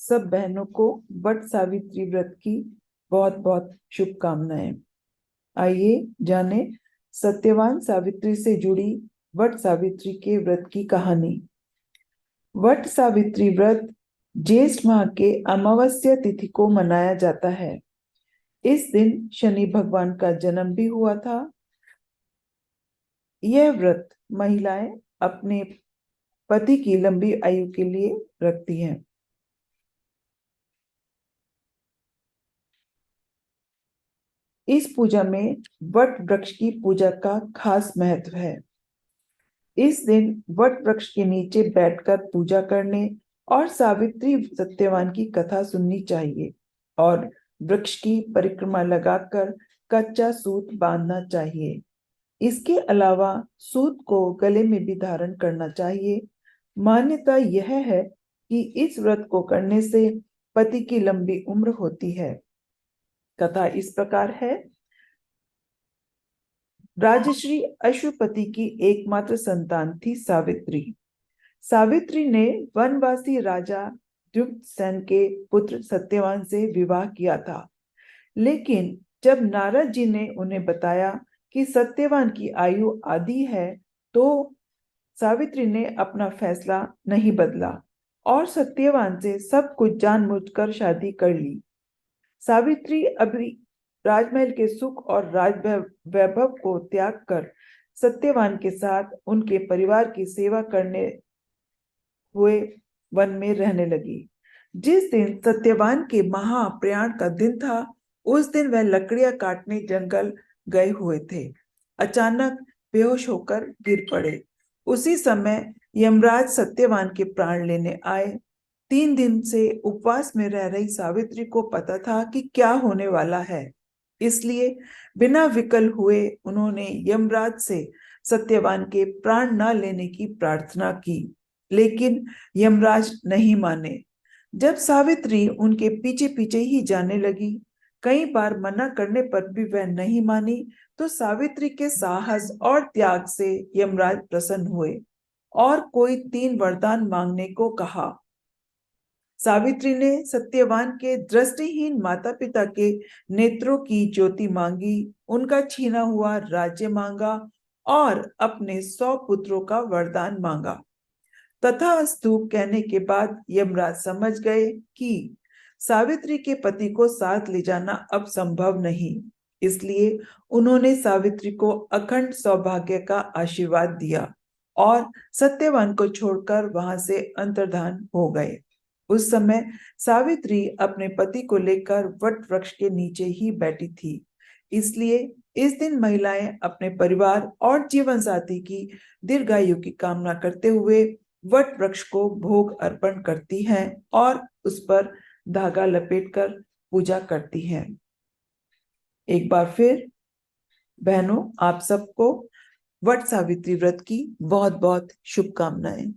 सब बहनों को वट सावित्री व्रत की बहुत बहुत शुभकामनाएं। आइए जाने सत्यवान सावित्री से जुड़ी वट सावित्री के व्रत की कहानी। वट सावित्री व्रत ज्येष्ठ माह के अमावस्या तिथि को मनाया जाता है। इस दिन शनि भगवान का जन्म भी हुआ था। यह व्रत महिलाएं अपने पति की लंबी आयु के लिए रखती हैं। इस पूजा में वट वृक्ष की पूजा का खास महत्व है। इस दिन वट वृक्ष के नीचे बैठकर पूजा करने और सावित्री सत्यवान की कथा सुननी चाहिए और वृक्ष की परिक्रमा लगाकर कच्चा सूत बांधना चाहिए। इसके अलावा सूत को गले में भी धारण करना चाहिए। मान्यता यह है कि इस व्रत को करने से पति की लंबी उम्र होती है। कथा इस प्रकार है। राजश्री अश्वपति की एकमात्र संतान थी सावित्री। सावित्री ने वनवासी राजा द्रुपदसेन के पुत्र सत्यवान से विवाह किया था, लेकिन जब नारद जी ने उन्हें बताया कि सत्यवान की आयु आधी है, तो सावित्री ने अपना फैसला नहीं बदला और सत्यवान से सब कुछ जानबूझकर शादी कर ली। सावित्री अभी राजमहल के सुख और राज वैभव को त्याग कर सत्यवान के साथ उनके परिवार की सेवा करने हुए वन में रहने लगी। जिस दिन सत्यवान के महाप्रयाण का दिन था, उस दिन वह लकड़ियां काटने जंगल गए हुए थे। अचानक बेहोश होकर गिर पड़े। उसी समय यमराज सत्यवान के प्राण लेने आए। 3 दिन से उपवास में रह रही सावित्री को पता था कि क्या होने वाला है, इसलिए बिना विकल हुए उन्होंने यमराज से सत्यवान के प्राण न लेने की प्रार्थना की, लेकिन यमराज नहीं माने। जब सावित्री उनके पीछे पीछे ही जाने लगी, कई बार मना करने पर भी वह नहीं मानी, तो सावित्री के साहस और त्याग से यमराज प्रसन्न हुए और कोई 3 वरदान मांगने को कहा। सावित्री ने सत्यवान के दृष्टिहीन माता पिता के नेत्रों की ज्योति मांगी, उनका छीना हुआ राज्य मांगा और अपने 100 पुत्रों का वरदान मांगा। तथास्तु कहने के बाद यमराज समझ गए कि सावित्री के पति को साथ ले जाना अब संभव नहीं, इसलिए उन्होंने सावित्री को अखंड सौभाग्य का आशीर्वाद दिया और सत्यवान को छोड़कर वहां से अंतर्धान हो गए। उस समय सावित्री अपने पति को लेकर वट वृक्ष के नीचे ही बैठी थी, इसलिए इस दिन महिलाएं अपने परिवार और जीवन साथी की दीर्घायु की कामना करते हुए वट वृक्ष को भोग अर्पण करती हैं और उस पर धागा लपेटकर पूजा करती हैं। एक बार फिर बहनों, आप सबको वट सावित्री व्रत की बहुत बहुत शुभकामनाएं।